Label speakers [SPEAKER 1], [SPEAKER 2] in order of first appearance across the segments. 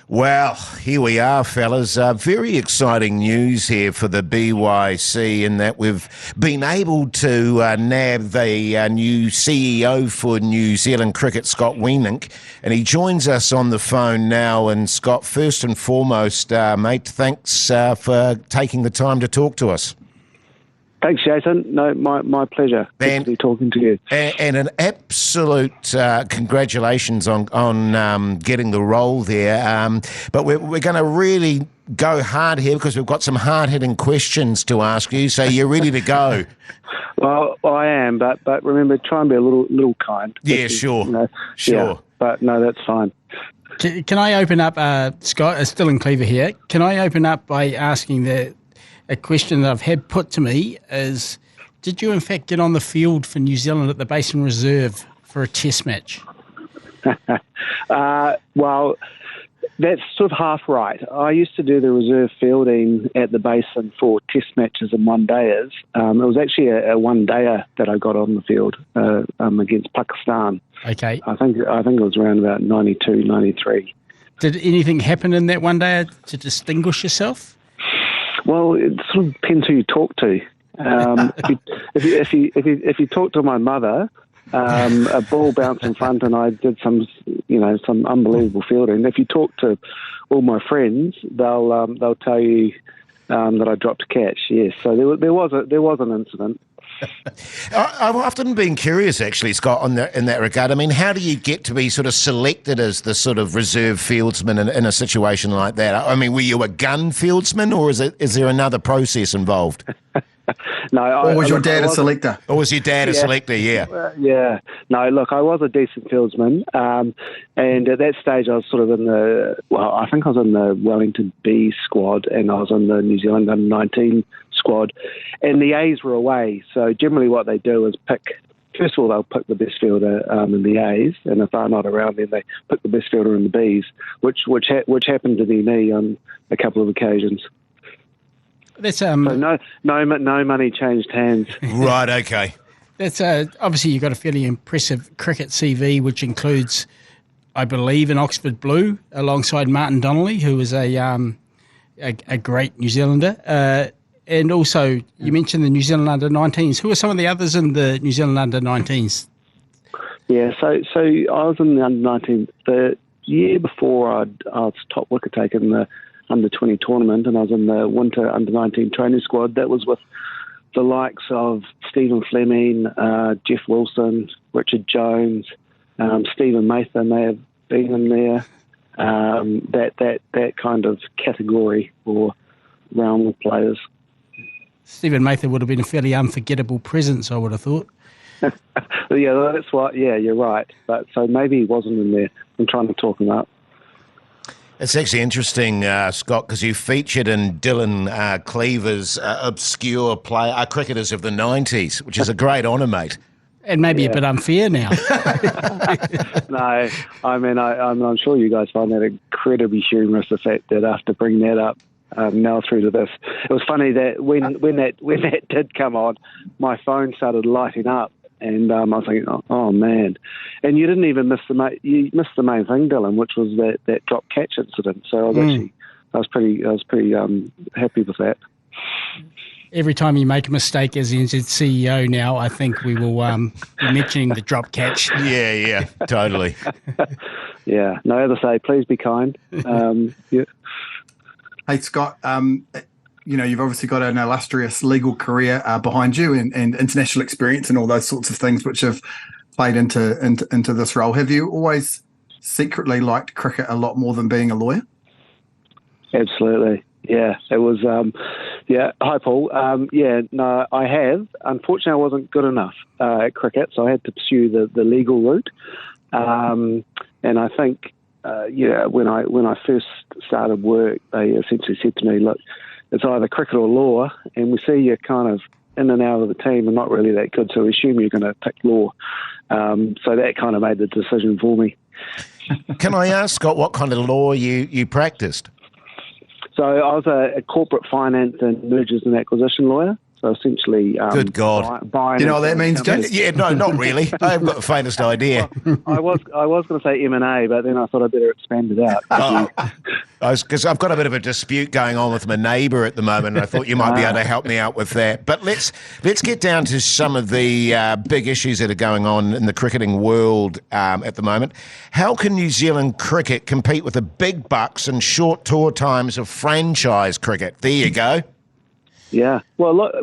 [SPEAKER 1] Well, here we are, fellas. Very exciting news here for the BYC in that we've been able to nab the new CEO for New Zealand Cricket, Scott Weenink, and he joins us on the phone now. And Scott, first and foremost, mate, thanks for taking the time to talk to us.
[SPEAKER 2] Thanks, Jason. No, my pleasure. Good to be talking to you.
[SPEAKER 1] And an absolute congratulations on getting the role there. But we're going to really go hard here because we've got some hard-hitting questions to ask you. So you're ready to go?
[SPEAKER 2] Well, I am, but remember, try and be a little kind.
[SPEAKER 1] Yeah, sure. Sure.
[SPEAKER 2] Yeah, but no, that's fine.
[SPEAKER 3] Can I open up, Scott, still in Cleaver here, can I open up by asking a question that I've had put to me is, did you in fact get on the field for New Zealand at the Basin Reserve for a test match?
[SPEAKER 2] Well, that's sort of half right. I used to do the reserve fielding at the Basin for test matches and one-dayers. It was actually a one-dayer that I got on the field against Pakistan.
[SPEAKER 3] Okay.
[SPEAKER 2] I think it was around about 92, 93.
[SPEAKER 3] Did anything happen in that one-dayer to distinguish yourself?
[SPEAKER 2] Well, it sort of depends who you talk to. If you talk to my mother, a ball bounced in front, and I did some unbelievable fielding. If you talk to all my friends, they'll tell you that I dropped a catch. Yes, so there was an incident.
[SPEAKER 1] I've often been curious, actually, Scott, in that regard. I mean, how do you get to be sort of selected as the sort of reserve fieldsman in a situation like that? I mean, were you a gun fieldsman, or is there another process involved?
[SPEAKER 2] No.
[SPEAKER 4] Or was your dad a selector?
[SPEAKER 1] Or was your dad a selector, yeah?
[SPEAKER 2] Yeah. No, look, I was a decent fieldsman. And at that stage, I was sort of I think I was in the Wellington B squad, and I was in the New Zealand Under-19 squad. And the A's were away. So generally what they do is first of all, they'll pick the best fielder in the A's. And if they're not around, then they pick the best fielder in the B's, which happened to be me on a couple of occasions.
[SPEAKER 3] That's
[SPEAKER 2] so no money changed hands.
[SPEAKER 1] Right, okay.
[SPEAKER 3] That's obviously you've got a fairly impressive cricket CV, which includes, I believe, an Oxford Blue alongside Martin Donnelly, who was a great New Zealander. And also, you mentioned the New Zealand Under-19s. Who are some of the others in the New Zealand Under-19s?
[SPEAKER 2] Yeah, so I was in the Under-19. The year before, I was top wicket taker in the Under-20 tournament, and I was in the Winter Under-19 training squad. That was with the likes of Stephen Fleming, Jeff Wilson, Richard Jones, Stephen Mather may have been in there. That kind of category or realm of players.
[SPEAKER 3] Stephen Mather would have been a fairly unforgettable presence, I would have thought.
[SPEAKER 2] Yeah, that's what. Yeah, you're right. But so maybe he wasn't in there. I'm trying to talk him up.
[SPEAKER 1] It's actually interesting, Scott, because you featured in Dylan Cleaver's obscure cricketers of the 90s, which is a great honour, mate.
[SPEAKER 3] And maybe a bit unfair now.
[SPEAKER 2] No, I mean, I'm sure you guys find that incredibly humorous, the fact that after bringing that up, now through to this. It was funny that when that did come on, my phone started lighting up, and I was thinking, oh man! And you didn't even miss the main thing, Dylan, which was that drop catch incident. So I was pretty happy with that.
[SPEAKER 3] Every time you make a mistake as the NZ CEO now, I think we will be mentioning the drop catch.
[SPEAKER 1] Yeah, totally.
[SPEAKER 2] Yeah, no, as I say, please be kind. Yeah.
[SPEAKER 4] Hey, Scott, you've obviously got an illustrious legal career behind you and international experience and all those sorts of things which have played into this role. Have you always secretly liked cricket a lot more than being a lawyer?
[SPEAKER 2] Absolutely. Yeah, it was, Hi, Paul. No, I have. Unfortunately, I wasn't good enough at cricket, so I had to pursue the legal route. And I think, when I first started work, they essentially said to me, look, it's either cricket or law, and we see you kind of in and out of the team and not really that good, so we assume you're going to pick law. So that kind of made the decision for me.
[SPEAKER 1] Can I ask, Scott, what kind of law you practiced?
[SPEAKER 2] So I was a corporate finance and mergers and acquisition lawyer. So essentially,
[SPEAKER 1] good God,
[SPEAKER 2] buying.
[SPEAKER 4] Do you know what that means, James?
[SPEAKER 1] Yeah, no, not really. I haven't got the faintest idea.
[SPEAKER 2] I was going to say M&A, but then I thought I'd better expand it out.
[SPEAKER 1] Because I've got a bit of a dispute going on with my neighbour at the moment, and I thought you might be able to help me out with that. But let's get down to some of the big issues that are going on in the cricketing world at the moment. How can New Zealand cricket compete with the big bucks and short tour times of franchise cricket? There you go.
[SPEAKER 2] Yeah. Well, look,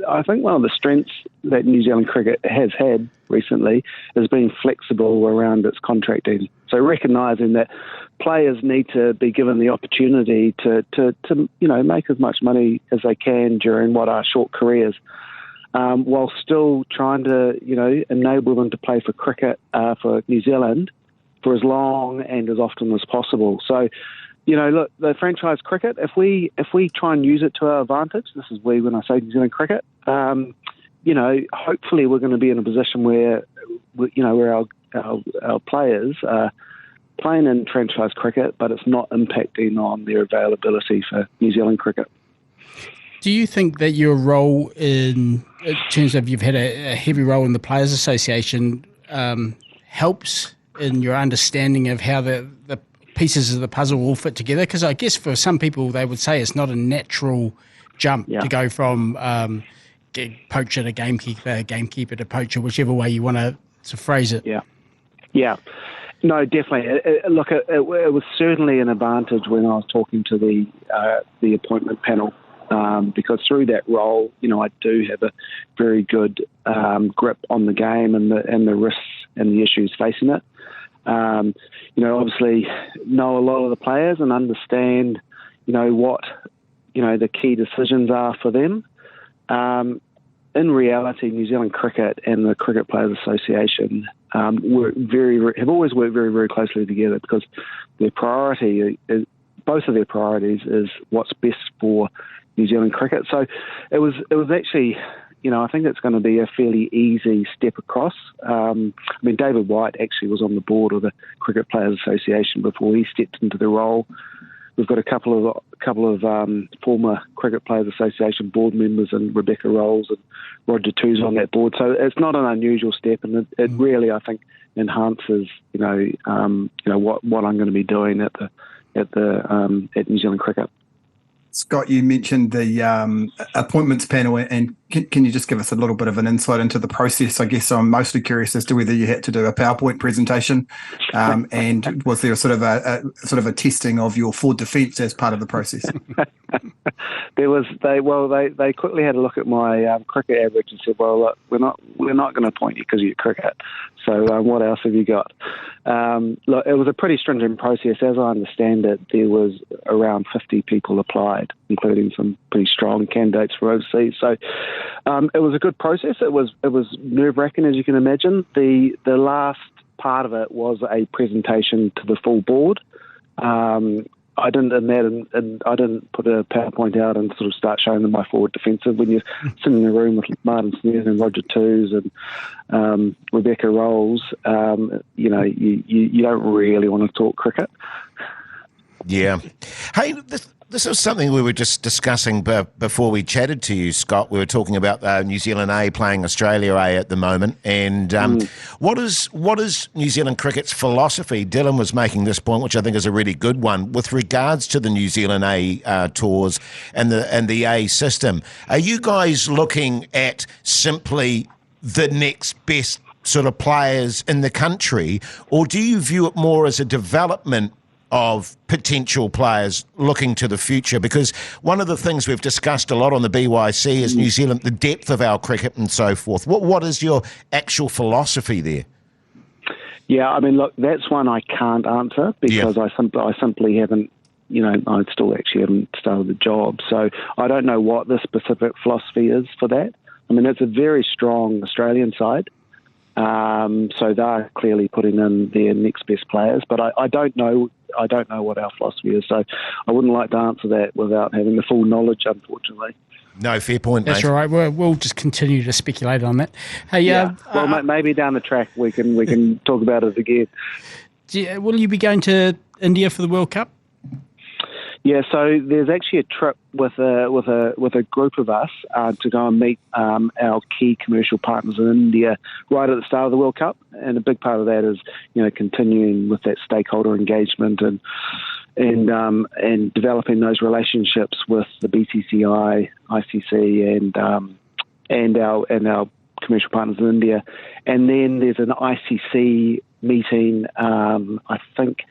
[SPEAKER 2] I think one of the strengths that New Zealand cricket has had recently is being flexible around its contracting. So recognising that players need to be given the opportunity to make as much money as they can during what are short careers, while still trying to enable them to play for cricket for New Zealand for as long and as often as possible. So, look, the franchise cricket, if we try and use it to our advantage, this is when I say New Zealand cricket, hopefully we're going to be in a position where our players are playing in franchise cricket, but it's not impacting on their availability for New Zealand cricket.
[SPEAKER 3] Do you think that your role in terms of you've had a heavy role in the Players Association helps in your understanding of how the pieces of the puzzle all fit together? Because I guess for some people they would say it's not a natural jump to go from poacher to gamekeeper to poacher, whichever way you want to phrase it.
[SPEAKER 2] Yeah. No, definitely. It was certainly an advantage when I was talking to the appointment panel, because through that role, I do have a very good grip on the game and the risks and the issues facing it. Obviously know a lot of the players and understand, what, the key decisions are for them. In reality, New Zealand Cricket and the Cricket Players Association have always worked very, very closely together, because both of their priorities is what's best for New Zealand cricket. So it was actually, I think it's going to be a fairly easy step across. David White actually was on the board of the Cricket Players Association before he stepped into the role. We've got a couple of former Cricket Players Association board members, and Rebecca Rolls and Roger Too's on that board. So it's not an unusual step, and it really, I think, enhances what I'm going to be doing at New Zealand Cricket.
[SPEAKER 4] Scott, you mentioned the appointments panel, and can you just give us a little bit of an insight into the process? I guess I'm mostly curious as to whether you had to do a PowerPoint presentation, and was there sort of a testing of your forward defence as part of the process?
[SPEAKER 2] There was. They quickly had a look at my cricket average and said, "Well, look, we're not going to appoint you because you're cricket. So what else have you got?" Look, it was a pretty stringent process. As I understand it, there was around 50 people applied, including some pretty strong candidates for overseas. So it was a good process. It was nerve-wracking, as you can imagine. The last part of it was a presentation to the full board. I didn't put a PowerPoint out and sort of start showing them my forward defensive. When you're sitting in a room with Martin Sneers and Roger Toos and Rebecca Rolls, you don't really want to talk cricket.
[SPEAKER 1] Yeah. Hey, this is something we were just discussing before we chatted to you, Scott. We were talking about New Zealand A playing Australia A at the moment. And what is New Zealand cricket's philosophy? Dylan was making this point, which I think is a really good one, with regards to the New Zealand A tours and the A system. Are you guys looking at simply the next best sort of players in the country, or do you view it more as a development of potential players looking to the future? Because one of the things we've discussed a lot on the BYC is New Zealand, the depth of our cricket and so forth. What is your actual philosophy there?
[SPEAKER 2] Yeah, look, that's one I can't answer because I simply haven't, I still actually haven't started the job. So I don't know what the specific philosophy is for that. It's a very strong Australian side. So they're clearly putting in their next best players, but I don't know what our philosophy is, so I wouldn't like to answer that without having the full knowledge, unfortunately.
[SPEAKER 1] No, fair point,
[SPEAKER 3] That's
[SPEAKER 1] mate.
[SPEAKER 3] all right. We'll just continue to speculate on that. Hey,
[SPEAKER 2] well, maybe down the track we can talk about it again.
[SPEAKER 3] Will you be going to India for the World Cup?
[SPEAKER 2] Yeah, so there's actually a trip with a group of us to go and meet our key commercial partners in India right at the start of the World Cup, and a big part of that is continuing with that stakeholder engagement and developing those relationships with the BCCI, ICC, and our commercial partners in India, and then there's an ICC meeting. I think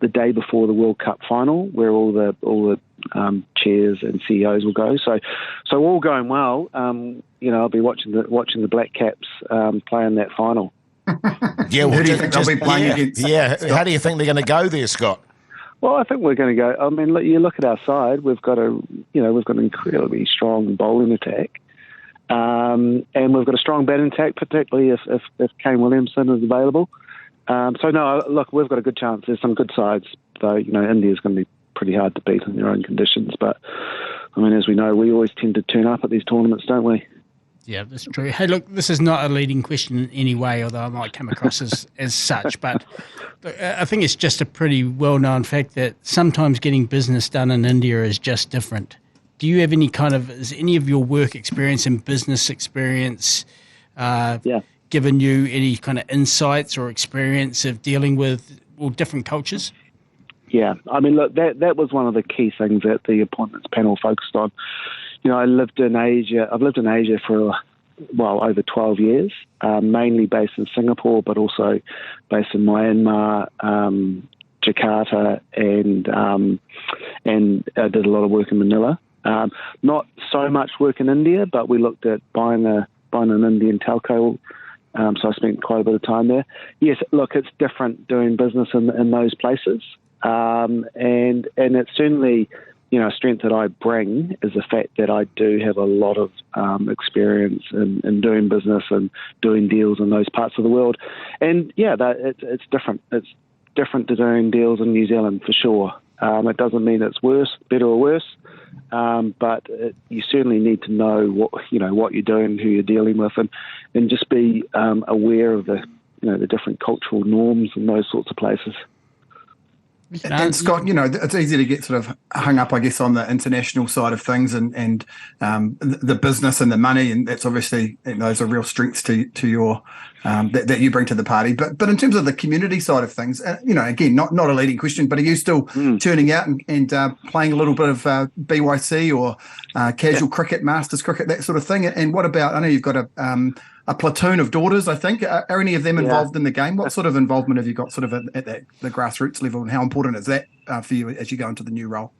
[SPEAKER 2] the day before the World Cup final, where all the chairs and CEOs will go. So all going well. I'll be watching the Black Caps play in that final.
[SPEAKER 1] Yeah, well,
[SPEAKER 4] who do you think they'll be playing against?
[SPEAKER 1] Yeah, how do you think they're going to go there, Scott?
[SPEAKER 2] Well, I think we're going to go. I mean, you look at our side. We've got an incredibly strong bowling attack, and we've got a strong batting attack, particularly if Kane Williamson is available. So no, look, we've got a good chance. There's some good sides, though. India's going to be pretty hard to beat in their own conditions. But I mean, as we know, we always tend to turn up at these tournaments, don't we?
[SPEAKER 3] Yeah, that's true. Hey, look, this is not a leading question in any way, although I might come across as such. But I think it's just a pretty well-known fact that sometimes getting business done in India is just different. Do you have is any of your work experience and business experience given you any kind of insights or experience of dealing with different cultures?
[SPEAKER 2] Yeah, I mean, look, that was one of the key things that the appointments panel focused on. I've lived in Asia for, over 12 years, mainly based in Singapore, but also based in Myanmar, Jakarta, and I did a lot of work in Manila. Not so much work in India, but we looked at buying an Indian telco. So I spent quite a bit of time there. Yes, look, it's different doing business in those places. And it's certainly, a strength that I bring is the fact that I do have a lot of experience in doing business and doing deals in those parts of the world. And it's different. It's different to doing deals in New Zealand for sure. It doesn't mean it's better or worse. But you certainly need to know what you're doing, who you're dealing with, and just be aware of the different cultural norms in those sorts of places.
[SPEAKER 4] And Scott, it's easy to get sort of hung up, I guess, on the international side of things and the business and the money, and that's obviously those are real strengths to your that you bring to the party. But in terms of the community side of things, again, not a leading question, but are you still turning out and playing a little bit of BYC or casual cricket, masters cricket, that sort of thing? And what about? I know you've got a platoon of daughters, I think. Are any of them involved in the game? What sort of involvement have you got sort of at the grassroots level, and how important is that for you as you go into the new role?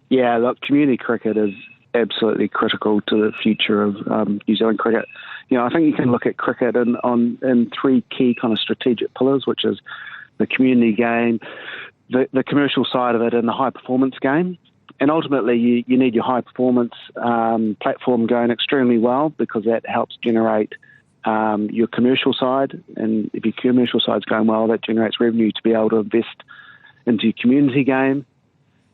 [SPEAKER 2] Yeah, look, community cricket is absolutely critical to the future of New Zealand cricket. I think you can look at cricket in three key kind of strategic pillars, which is the community game, the commercial side of it, and the high-performance game. And ultimately, you need your high-performance platform going extremely well, because that helps generate your commercial side. And if your commercial side's going well, that generates revenue to be able to invest into your community game.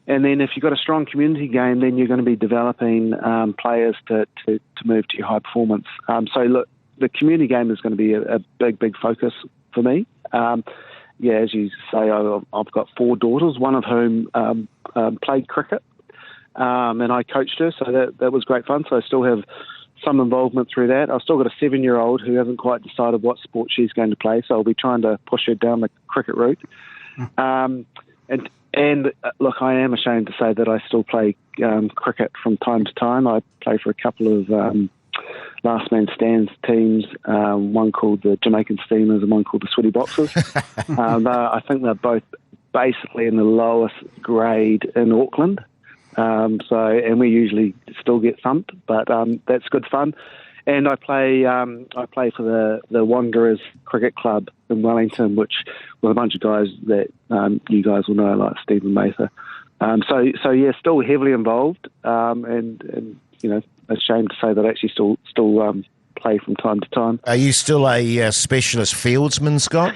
[SPEAKER 2] And then if you've got a strong community game, then you're going to be developing players to move to your high-performance. So, look, the community game is going to be a big, big focus for me. As you say, I've got 4 daughters, one of whom played cricket. And I coached her, so that was great fun. So I still have some involvement through that. I've still got a 7-year-old who hasn't quite decided what sport she's going to play, so I'll be trying to push her down the cricket route. And look, I am ashamed to say that I still play cricket from time to time. I play for a couple of last man stands teams, one called the Jamaican Steamers and one called the Sweaty Boxers. I think they're both basically in the lowest grade in Auckland. And we usually still get thumped, but that's good fun. And I play for the Wanderers Cricket Club in Wellington, which with a bunch of guys that you guys will know, like Stephen Mather. So yeah, still heavily involved, and ashamed to say that I actually still play from time to time.
[SPEAKER 1] Are you still a specialist fieldsman, Scott?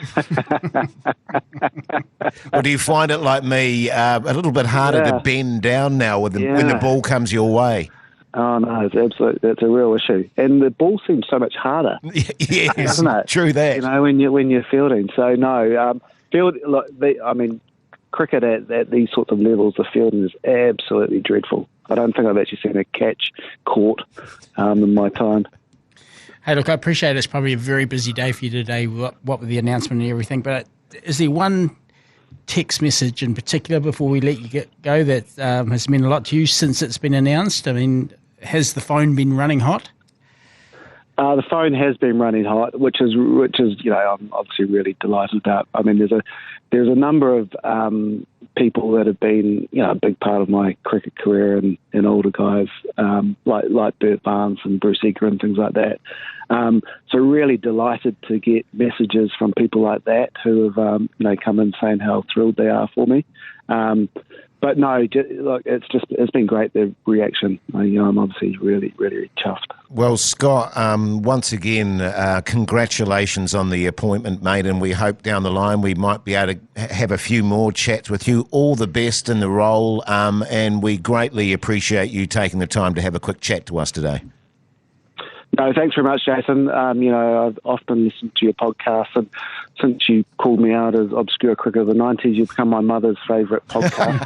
[SPEAKER 1] Or do you find it like me, a little bit harder to bend down now when the ball comes your way?
[SPEAKER 2] Oh no, that's a real issue, and the ball seems so much harder.
[SPEAKER 1] Yes,
[SPEAKER 2] doesn't it?
[SPEAKER 1] True that.
[SPEAKER 2] When you're fielding. So no, cricket at these sorts of levels, the fielding is absolutely dreadful. I don't think I've actually seen a catch caught in my time.
[SPEAKER 3] Hey, look, I appreciate it's probably a very busy day for you today, what with the announcement and everything, but is there one text message in particular before we let you go that has meant a lot to you since it's been announced? I mean, has the phone been running hot?
[SPEAKER 2] The phone has been running hot, which is I'm obviously really delighted about. I mean, there's a number of people that have been a big part of my cricket career and older guys like Bert Barnes and Bruce Egger and things like that. So really delighted to get messages from people like that who have come in saying how thrilled they are for me. But no, look, it's been great, the reaction. I'm obviously really, really chuffed.
[SPEAKER 1] Well, Scott, once again, congratulations on the appointment, mate, and we hope down the line we might be able to have a few more chats with you. All the best in the role, and we greatly appreciate you taking the time to have a quick chat to us today.
[SPEAKER 2] No, thanks very much, Jason. I've often listened to your podcast, and since you called me out as obscure cricketer of the 90s, you've become my mother's favourite podcast.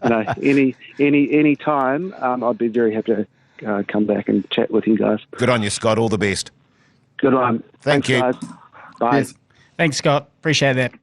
[SPEAKER 2] So, any time, I'd be very happy to come back and chat with you guys.
[SPEAKER 1] Good on you, Scott. All the best.
[SPEAKER 2] Good one.
[SPEAKER 1] Thank you.
[SPEAKER 2] Guys. Bye.
[SPEAKER 4] Yes.
[SPEAKER 3] Thanks, Scott. Appreciate that.